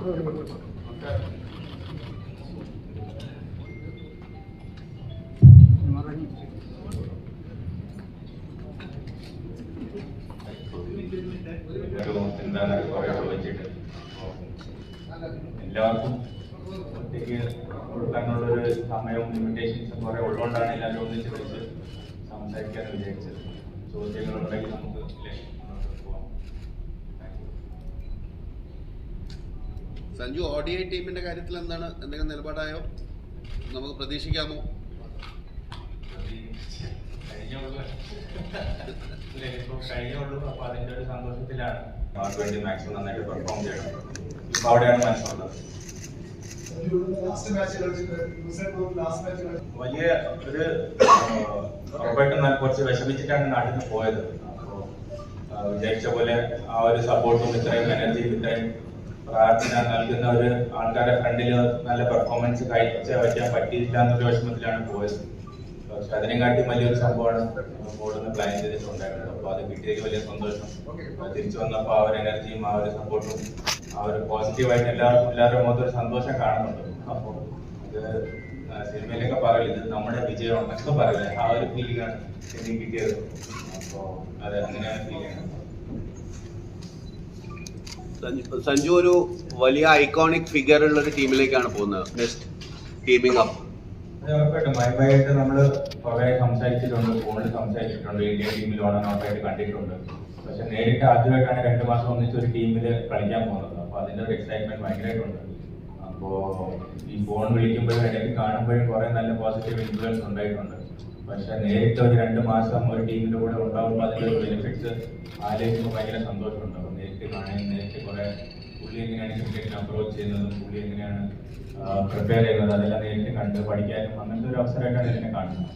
എല്ലാവർക്കും ഒറ്റയ്ക്ക് കൊടുക്കാനുള്ളൊരു സമയവും ലിമിറ്റേഷൻസും കുറെ ഉള്ളതുകൊണ്ടാണ് എല്ലാവരും ഒന്നിച്ച് വിളിച്ച് സംസാരിക്കാൻ വിചാരിച്ചത്. ചോദ്യങ്ങളുണ്ടെങ്കിൽ നമുക്ക് പോവാം. സഞ്ജു, ODI ടീമിന്റെ കാര്യത്തിൽ എന്താണ് എന്തെങ്കിലും നിലപാടായോ? നമുക്ക് പ്രതീക്ഷിക്കാമോ? കഴിഞ്ഞുള്ളൂ. അപ്പൊ അതിന്റെ ഒരു സന്തോഷത്തിലാണ് അവർക്ക് വേണ്ടി മാക്സിമം നന്നായിട്ട് പെർഫോം ചെയ്യണം. ഇപ്പൊ അവിടെയാണ് മനസ്സുള്ളത്. വലിയ ഒരു ഉറപ്പായിട്ടും കുറച്ച് വിഷമിച്ചിട്ടാണ് നാട്ടിൽ നിന്ന് പോയത്. അപ്പോൾ വിചാരിച്ച പോലെ ആ ഒരു സപ്പോർട്ടും ഇത്രയും എനർജിയും ഇത്രയും പ്രാർത്ഥന നൽകുന്ന ഒരു ആൾക്കാരുടെ ഫ്രണ്ടിൽ നല്ല പെർഫോമൻസ് വയ്ക്കാൻ പറ്റിയില്ല എന്നൊരു വിഷമത്തിലാണ് പോയത്. പക്ഷെ അതിനെക്കാട്ടി വലിയൊരു സംഭവമാണ് ബോർഡിന്ന് പ്ലാൻ ചെയ്തിട്ടുണ്ടായിരുന്നത്. അപ്പോൾ അത് കിട്ടിയതിൽ വലിയ സന്തോഷം. തിരിച്ചു വന്നപ്പോൾ ആ ഒരു എനർജിയും ആ ഒരു സപ്പോർട്ടും ആ ഒരു പോസിറ്റീവായിട്ട് എല്ലാവരുടെ മുഖത്തൊരു സന്തോഷം കാണുന്നുണ്ട്. അപ്പോൾ ഇത് സിനിമയിലൊക്കെ പറയില്ല, ഇത് നമ്മുടെ വിജയം എന്നൊക്കെ പറയില്ല, ആ ഒരു ഫീലിംഗാണ് എനിക്ക് കിട്ടിയത്. അപ്പോൾ അത് അങ്ങനെയാണ് ഫീൽ ചെയ്യുന്നത്. സഞ്ജു ഒരു വലിയ ഐക്കോണിക് ഫിഗർ ഉള്ള ഒരു ടീമിലേക്കാണ് പോകുന്നത്. നെക്സ്റ്റ് ടീമിംഗ് അപ്പ് ഉറപ്പായിട്ടും മൈബായിട്ട് നമ്മൾ കുറെ സംസാരിച്ചിട്ടുണ്ട്, ഫോണിൽ സംസാരിച്ചിട്ടുണ്ട്, ഇന്ത്യൻ ടീമിൽ ഓൺ ആൻഡ് ഔട്ടായിട്ട് കണ്ടിട്ടുണ്ട്. പക്ഷെ നേരിട്ട് ആദ്യമായിട്ടാണ് 2 മാസം ഒന്നിച്ച് ഒരു ടീമിൽ കളിക്കാൻ പോകുന്നത്. അപ്പോൾ അതിൻ്റെ ഒരു എക്സൈറ്റ്മെന്റ് ഭയങ്കരമായിട്ടുണ്ട്. അപ്പോൾ ഈ ഫോൺ വിളിക്കുമ്പോഴും ഇടയ്ക്ക് കാണുമ്പോഴും കുറെ നല്ല പോസിറ്റീവ് ഇൻഫ്ലുവൻസ് ഉണ്ടായിട്ടുണ്ട്. പക്ഷെ നേരിട്ട് ഒരു 2 മാസം ഒരു ടീമിന്റെ കൂടെ ഉണ്ടാകുമ്പോൾ അതിൻ്റെ ഒരു ബെനിഫിറ്റ്സ് ആലോചിക്കുമ്പോൾ ഭയങ്കര സന്തോഷമുണ്ട്. അപ്പോൾ നേരിട്ട് കാണാൻ നേരിട്ട് കുറെ പുള്ളി എങ്ങനെയാണ് ക്രിക്കറ്റിന് അപ്രോച്ച് ചെയ്യുന്നതും പുള്ളി എങ്ങനെയാണ് പ്രിപ്പയർ ചെയ്യുന്നത് അതെല്ലാം നേരിട്ട് കണ്ട് പഠിക്കാനും അങ്ങനത്തെ ഒരു അവസരമായിട്ടാണ് ഇതിനെ കാണുന്നത്.